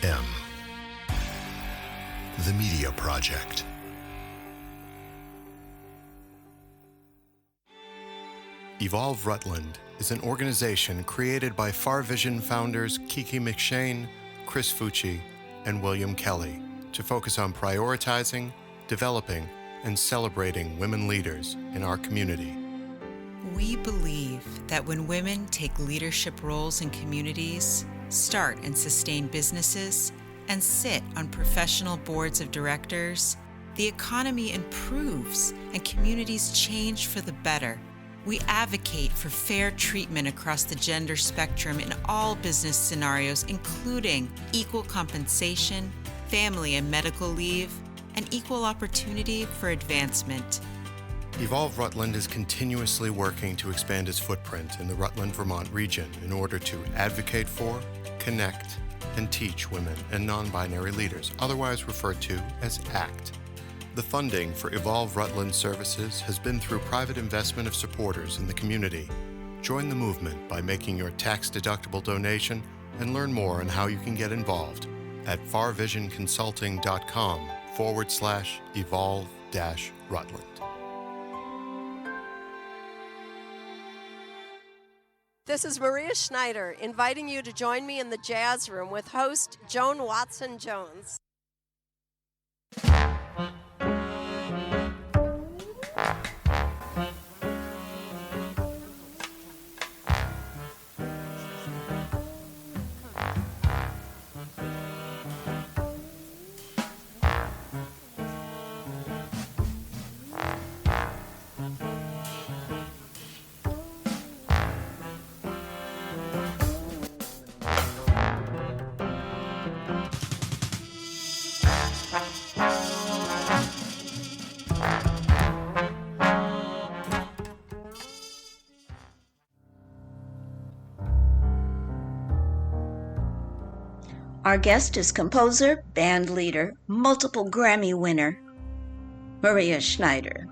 The Media Project. Evolve Rutland is an organization created by Far Vision founders Kiki McShane, Chris Fucci, and William Kelly to focus on prioritizing, developing, and celebrating women leaders in our community. We believe that when women take leadership roles in communities, start and sustain businesses, and sit on professional boards of directors, the economy improves and communities change for the better. We advocate for fair treatment across the gender spectrum in all business scenarios, including equal compensation, family and medical leave, and equal opportunity for advancement. Evolve Rutland is continuously working to expand its footprint in the Rutland, Vermont region in order to advocate for, connect, and teach women and non-binary leaders, otherwise referred to as ACT. The funding for Evolve Rutland services has been through private investment of supporters in the community. Join the movement by making your tax-deductible donation and learn more on how you can get involved at farvisionconsulting.com/evolve-rutland. This is Maria Schneider, inviting you to join me in the Jazz Room with host Joan Watson-Jones. Our guest is composer, band leader, multiple Grammy winner, Maria Schneider.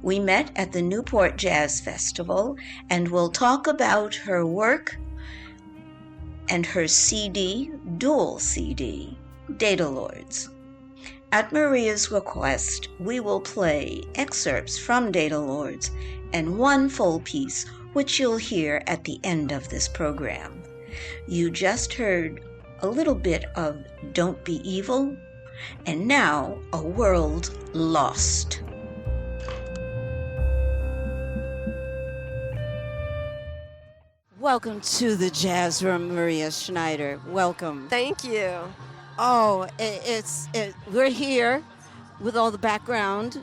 We met at the Newport Jazz Festival and we'll talk about her work and her CD, dual CD, Data Lords. At Maria's request, we will play excerpts from Data Lords and one full piece, which you'll hear at the end of this program. You just heard a little bit of Don't Be Evil, and now A World Lost. Welcome to the Jazz Room, Maria Schneider. Welcome. Thank you. Oh, we're here with all the background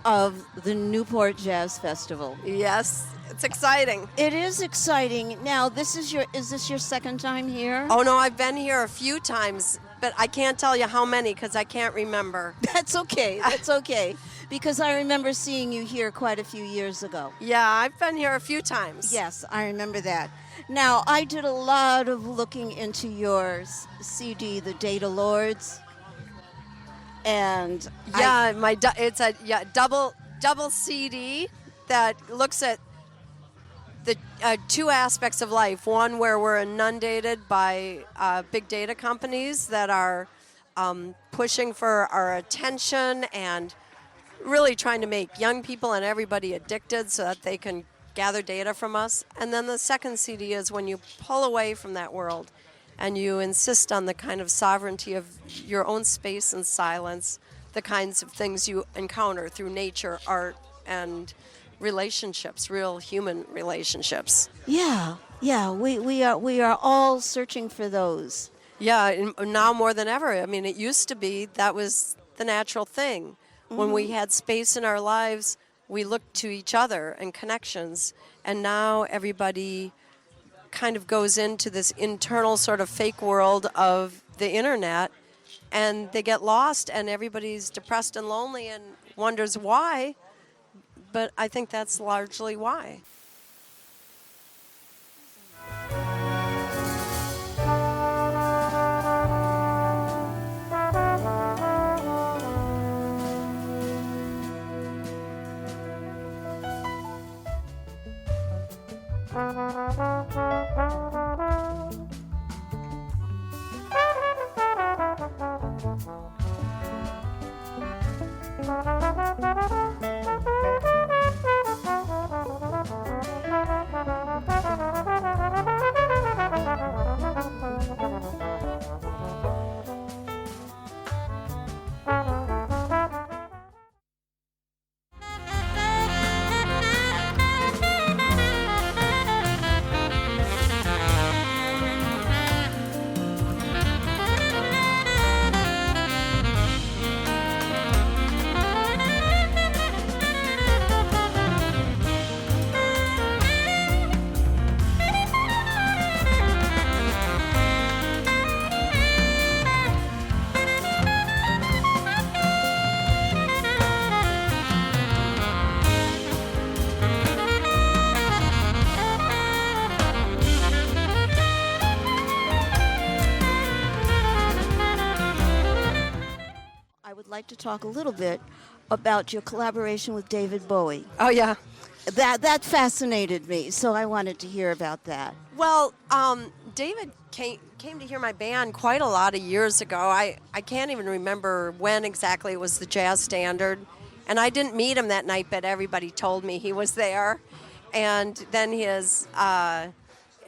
of the Newport Jazz Festival. Yes, it's exciting. It is exciting. Now, is this your second time here? Oh, no, I've been here a few times, but I can't tell you how many because I can't remember. That's okay. That's okay. Because I remember seeing you here quite a few years ago. Yeah, I've been here a few times. Yes, I remember that. Now, I did a lot of looking into your CD, The Data Lords. And yeah, it's a double CD that looks at the two aspects of life. One where we're inundated by big data companies that are pushing for our attention and really trying to make young people and everybody addicted so that they can gather data from us. And then the second CD is when you pull away from that world and you insist on the kind of sovereignty of your own space and silence, the kinds of things you encounter through nature, art, and relationships, real human relationships. Yeah, we are all searching for those. Yeah, now more than ever. I mean, it used to be that was the natural thing. Mm-hmm. When we had space in our lives, we looked to each other and connections, and now everybody kind of goes into this internal sort of fake world of the internet, and they get lost, and everybody's depressed and lonely and wonders why, but I think that's largely why. like to talk a little bit about your collaboration with David Bowie. Oh, yeah. That fascinated me, so I wanted to hear about that. Well, David came to hear my band quite a lot of years ago. I can't even remember when exactly. It was the Jazz Standard. And I didn't meet him that night, but everybody told me he was there. And then his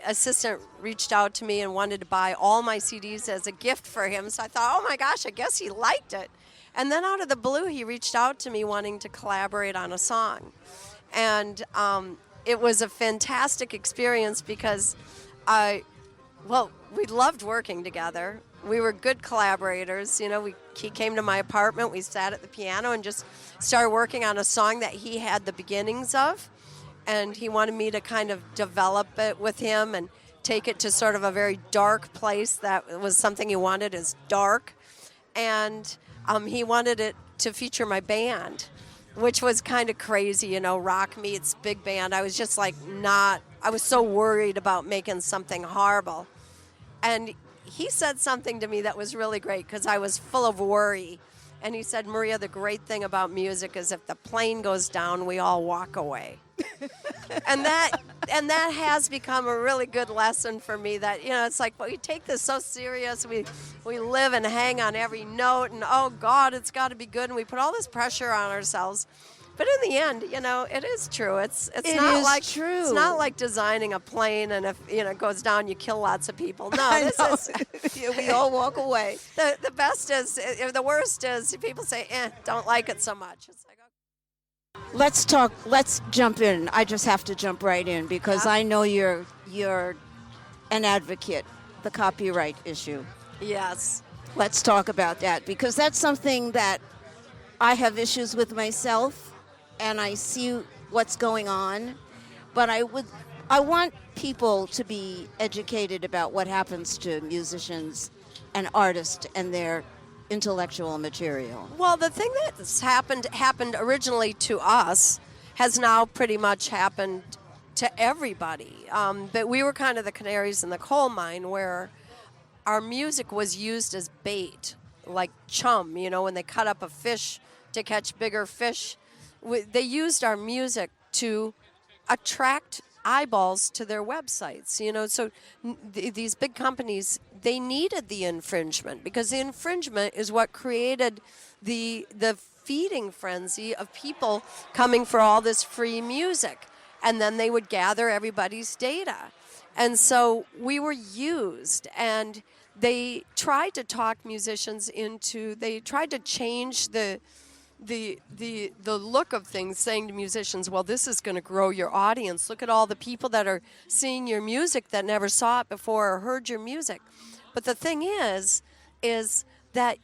assistant reached out to me and wanted to buy all my CDs as a gift for him. So I thought, oh my gosh, I guess he liked it. And then out of the blue, he reached out to me wanting to collaborate on a song. And it was a fantastic experience because we loved working together. We were good collaborators. He came to my apartment, we sat at the piano and just started working on a song that he had the beginnings of. And he wanted me to kind of develop it with him and take it to sort of a very dark place that was something he wanted is dark. And he wanted it to feature my band, which was kind of crazy, rock meets big band. I was just I was so worried about making something horrible. And he said something to me that was really great because I was full of worry. And he said, Maria, the great thing about music is if the plane goes down, we all walk away. and that has become a really good lesson for me that, it's like, we take this so serious. We live and hang on every note and, oh, God, it's got to be good. And we put all this pressure on ourselves. But in the end, it is true. It's not true. It's not like designing a plane and if it goes down, you kill lots of people. No, We all walk away. The best is, the worst is people say, don't like it so much. It's like, okay. Let's jump in. I just have to jump right in because I know you're an advocate, the copyright issue. Yes. Let's talk about that because that's something that I have issues with myself. And I see what's going on, but I want people to be educated about what happens to musicians and artists and their intellectual material. Well, the thing that's happened originally to us has now pretty much happened to everybody. But we were kind of the canaries in the coal mine where our music was used as bait, like chum, when they cut up a fish to catch bigger fish. They used our music to attract eyeballs to their websites, so these big companies, they needed the infringement because the infringement is what created the feeding frenzy of people coming for all this free music. And then they would gather everybody's data. And so we were used, and they tried to talk musicians they tried to change the look of things, saying to musicians, well, this is going to grow your audience. Look at all the people that are seeing your music that never saw it before or heard your music. But the thing is that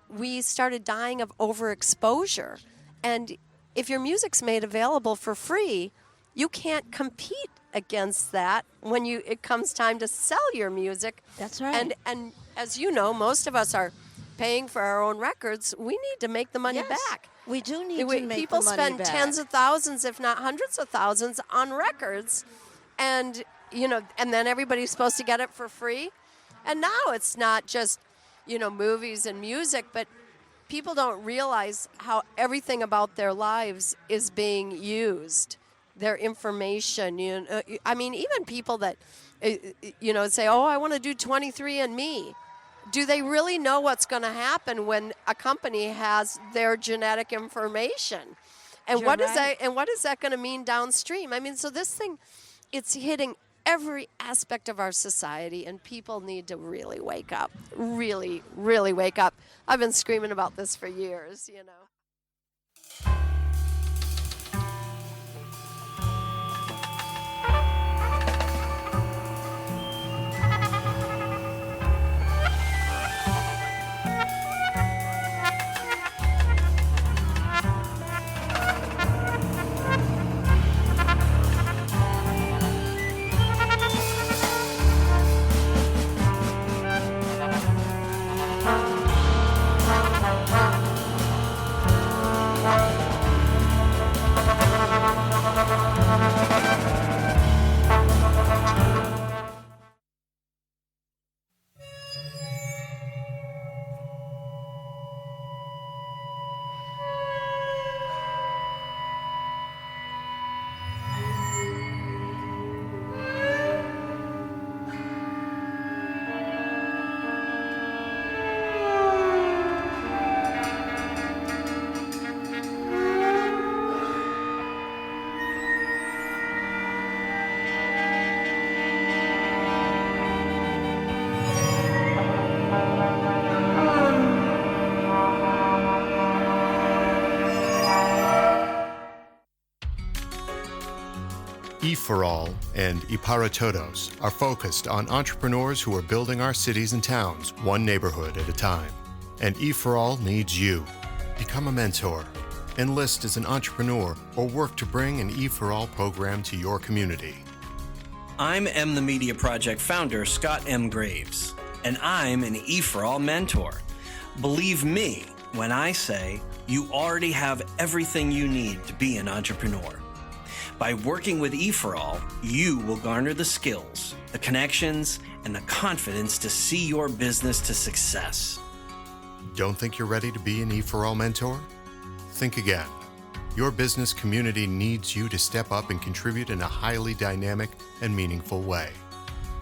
we started dying of overexposure. And if your music's made available for free, you can't compete against that when it comes time to sell your music. That's right. And as you know, most of us are paying for our own records. We need to make the money back. We do need to make the money back. People spend tens of thousands, if not hundreds of thousands, on records, and and then everybody's supposed to get it for free. And now it's not just movies and music, but people don't realize how everything about their lives is being used. Their information, even people that say, oh, I want to do 23andMe. Do they really know what's going to happen when a company has their genetic information? And what is that going to mean downstream? So this thing, it's hitting every aspect of our society, and people need to really wake up. Really, really wake up. I've been screaming about this for years, for All and Y para Todos are focused on entrepreneurs who are building our cities and towns one neighborhood at a time. And E for All needs you. Become a mentor, enlist as an entrepreneur, or work to bring an E for All program to your community. I'm M the Media Project founder, Scott M. Graves, and I'm an E for All mentor. Believe me when I say you already have everything you need to be an entrepreneur. By working with E for All, you will garner the skills, the connections, and the confidence to see your business to success. Don't think you're ready to be an E for All mentor? Think again. Your business community needs you to step up and contribute in a highly dynamic and meaningful way.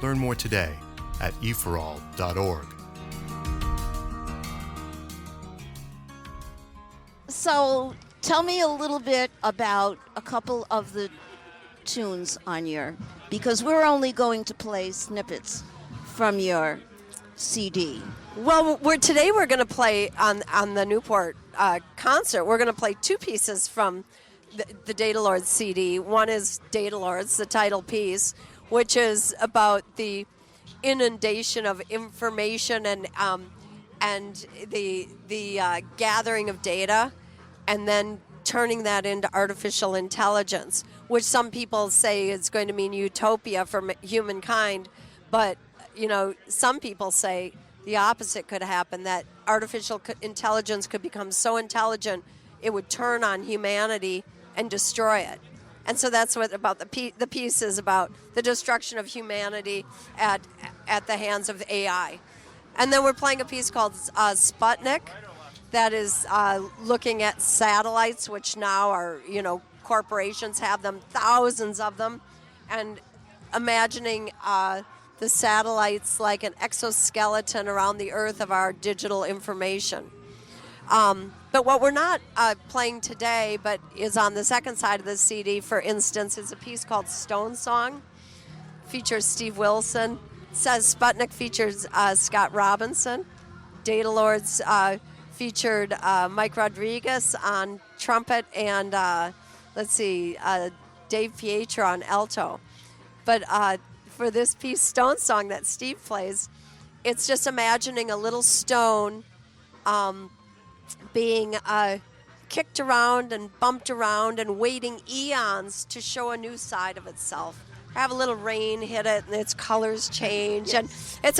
Learn more today at eforall.org. So tell me a little bit about a couple of the tunes on your, because we're only going to play snippets from your CD. Well, today we're going to play on the Newport concert. We're going to play two pieces from the Data Lords CD. One is Data Lords, the title piece, which is about the inundation of information and the gathering of data, and then turning that into artificial intelligence, which some people say is going to mean utopia for humankind, but some people say the opposite could happen, that artificial intelligence could become so intelligent it would turn on humanity and destroy it. And so that's what about the piece is about, the destruction of humanity at the hands of AI. And then we're playing a piece called Sputnik that is looking at satellites, which now are, corporations have them, thousands of them, and imagining the satellites like an exoskeleton around the Earth of our digital information. But what we're not playing today, but is on the second side of the CD, for instance, is a piece called Stone Song. Features Steve Wilson. It says Sputnik features Scott Robinson. Data Lords featured Mike Rodriguez on trumpet and, Dave Pietro on alto. But for this piece, Stone Song, that Steve plays, it's just imagining a little stone being kicked around and bumped around and waiting eons to show a new side of itself. Have a little rain hit it and its colors change. Yes. And it's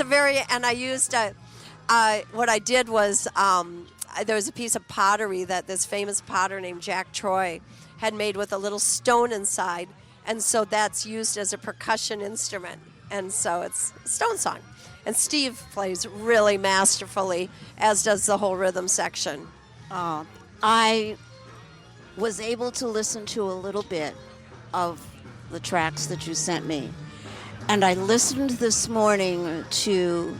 and I used, what I did was, there was a piece of pottery that this famous potter named Jack Troy had made with a little stone inside. And so that's used as a percussion instrument. And so it's Stone Song. And Steve plays really masterfully, as does the whole rhythm section. I was able to listen to a little bit of the tracks that you sent me. And I listened this morning to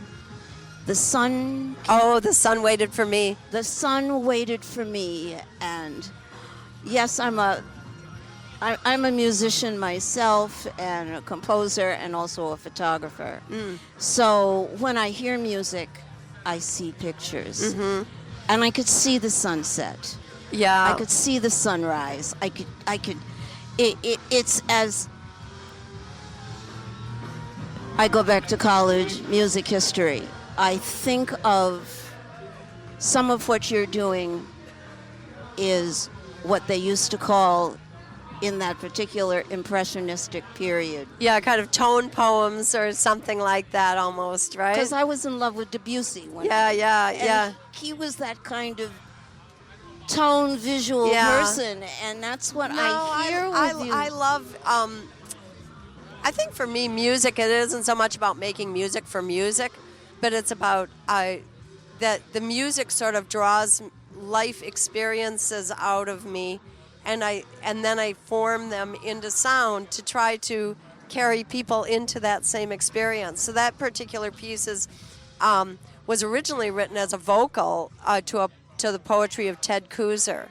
The Sun. Oh, The Sun Waited for Me. The Sun Waited for Me. And yes, I'm a musician myself and a composer and also a photographer. So when I hear music, I see pictures. Mm-hmm. And I could see the sunset. Yeah. I could see the sunrise. It's as I go back to college, music history. I think of some of what you're doing is what they used to call in that particular impressionistic period. Yeah, kind of tone poems or something like that almost, right? Because I was in love with Debussy. Yeah. He was that kind of tone visual person, and that's what I hear with you. I love, I think for me, music, it isn't so much about making music for music, but it's about that the music sort of draws life experiences out of me, and then I form them into sound to try to carry people into that same experience. So that particular piece was originally written as a vocal to the poetry of Ted Kooser,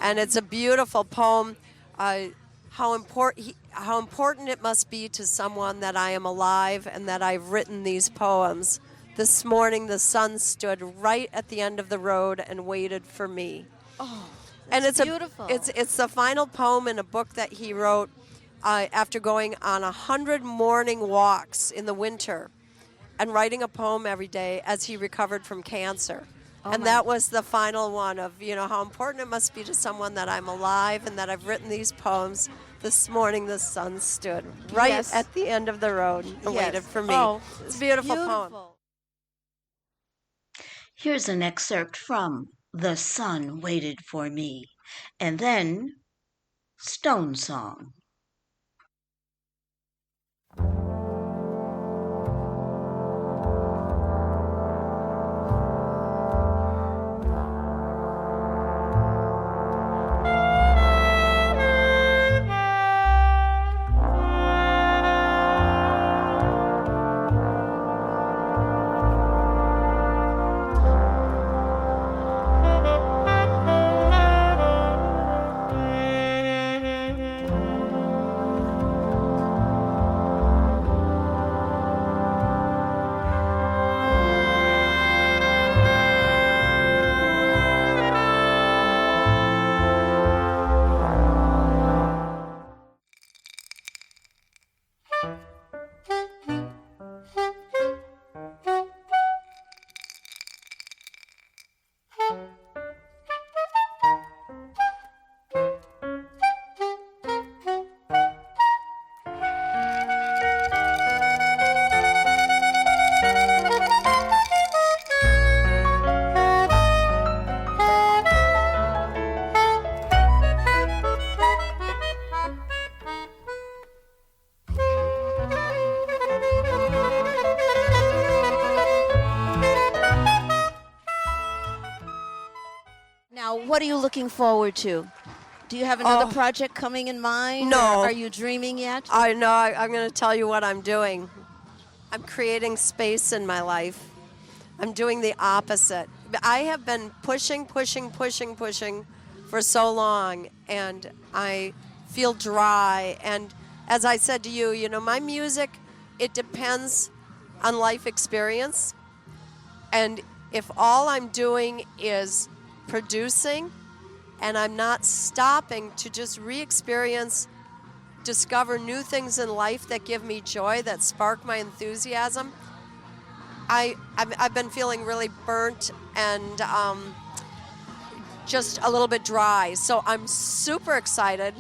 and it's a beautiful poem. How important it must be to someone that I am alive and that I've written these poems. This morning the sun stood right at the end of the road and waited for me. Oh. And it's beautiful. It's the final poem in a book that he wrote after going on 100 morning walks in the winter and writing a poem every day as he recovered from cancer. And that was the final one of, how important it must be to someone that I'm alive and that I've written these poems. This morning the sun stood right at the end of the road and waited for me. Oh, it's a beautiful poem. Here's an excerpt from The Sun Waited for Me, and then Stone Song. Now, what are you looking forward to? Do you have another project coming in mind? No. Or are you dreaming yet? I know. I'm going to tell you what I'm doing. I'm creating space in my life. I'm doing the opposite. I have been pushing for so long, and I feel dry. And as I said to you, my music, it depends on life experience. And if all I'm doing is producing, and I'm not stopping to just re-experience, discover new things in life that give me joy, that spark my enthusiasm, I've been feeling really burnt and just a little bit dry. So I'm super excited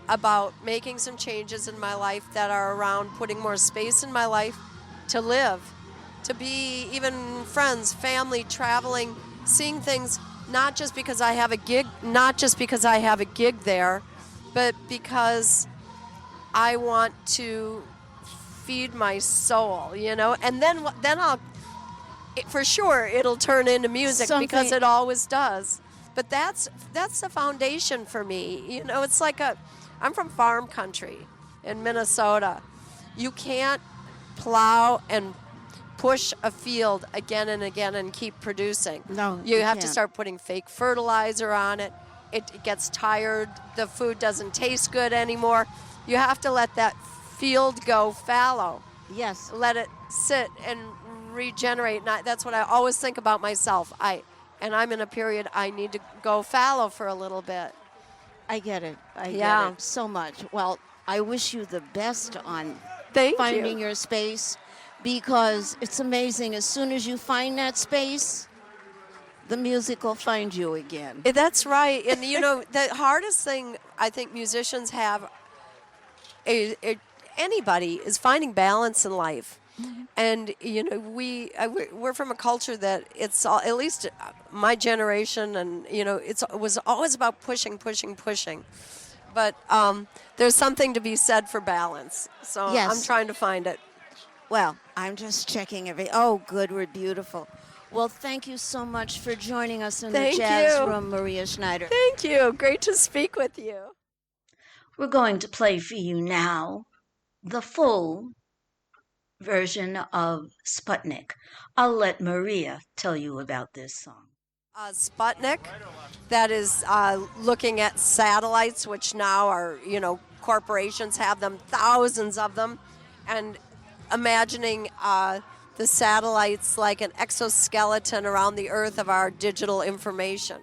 about making some changes in my life that are around putting more space in my life to live, to be even friends, family, traveling, seeing things, not just because I have a gig there, but because I want to feed my soul, and then for sure it'll turn into music because it always does. But that's the foundation for me. It's like I'm from farm country in Minnesota. You can't plow and push a field again and again and keep producing. No, you have to can't. start putting fake fertilizer on it. It gets tired. The food doesn't taste good anymore. You have to let that field go fallow. Yes. Let it sit and regenerate. And that's what I always think about myself. I'm in a period I need to go fallow for a little bit. I get it. I get it so much. Well, I wish you the best on finding your space, because it's amazing. As soon as you find that space, the music will find you again. That's right. And, the hardest thing I think musicians have, anybody, is finding balance in life. Mm-hmm. And, we're from a culture that it's all, at least my generation, and, it was always about pushing. But there's something to be said for balance. So Yes. I'm trying to find it. Well, I'm just checking Oh, good. We're beautiful. Well, thank you so much for joining us in the Jazz Room, Maria Schneider. Thank you. Great to speak with you. We're going to play for you now the full version of Sputnik. I'll let Maria tell you about this song. Sputnik, that is looking at satellites, which now are, corporations have them, thousands of them, and imagining the satellites like an exoskeleton around the Earth of our digital information.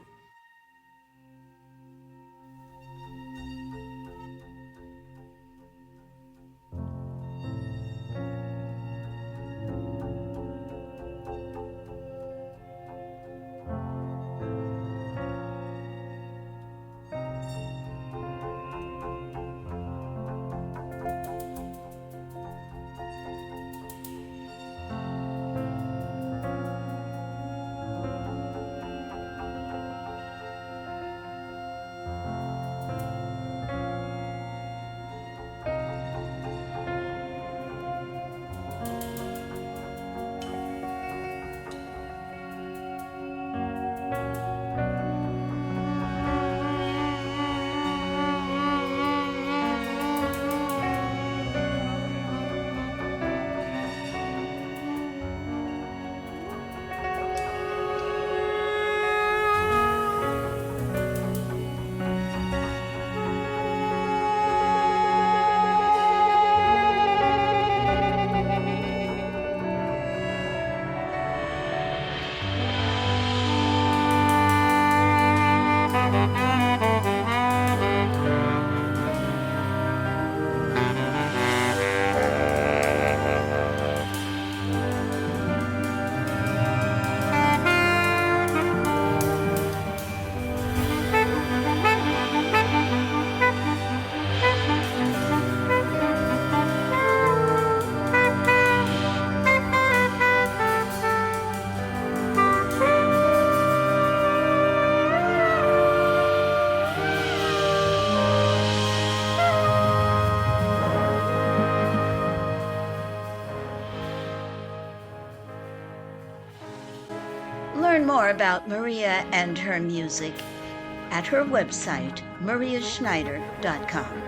learn more about Maria and her music at her website, mariaschneider.com.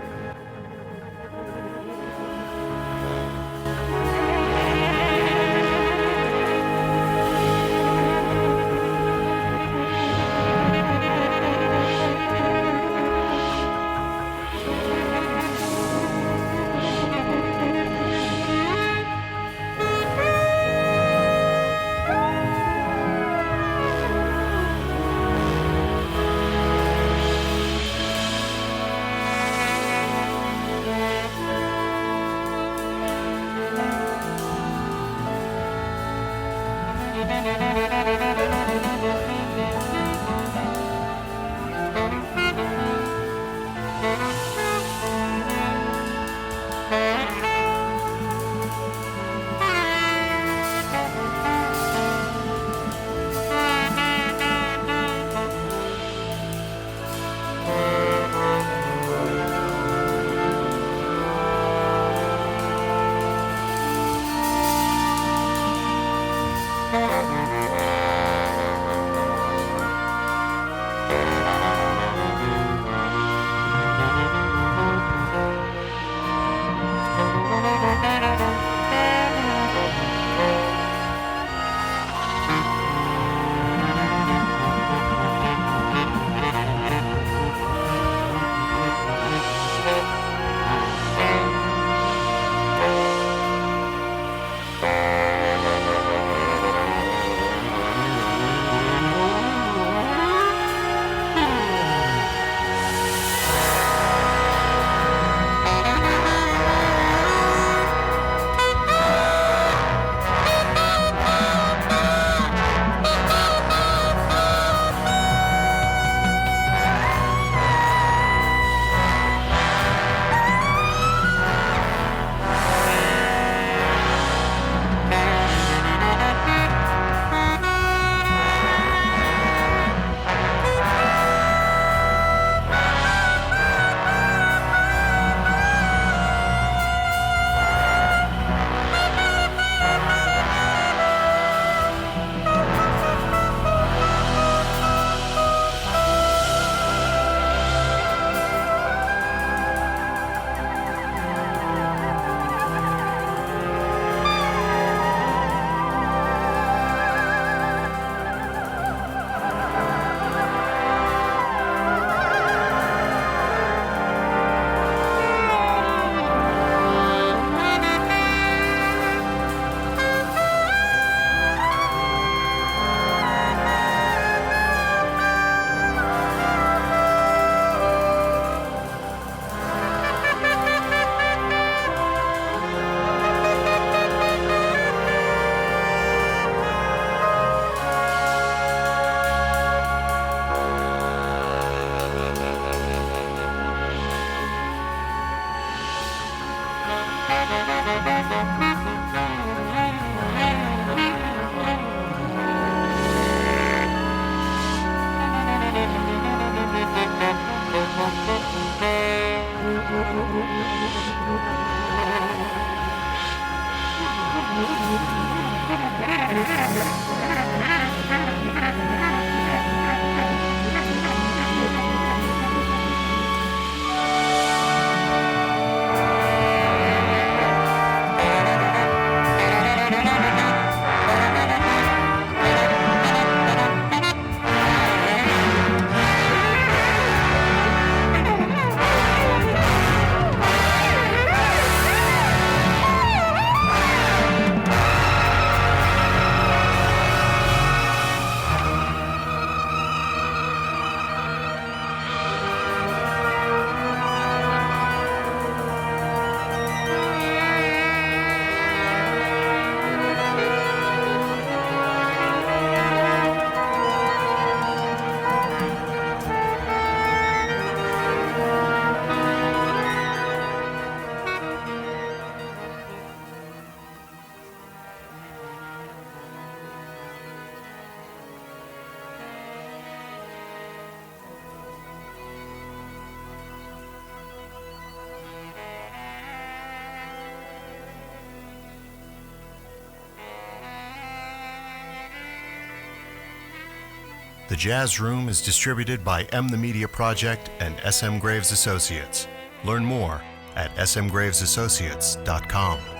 The Jazz Room is distributed by M the Media Project and SM Graves Associates. Learn more at smgravesassociates.com.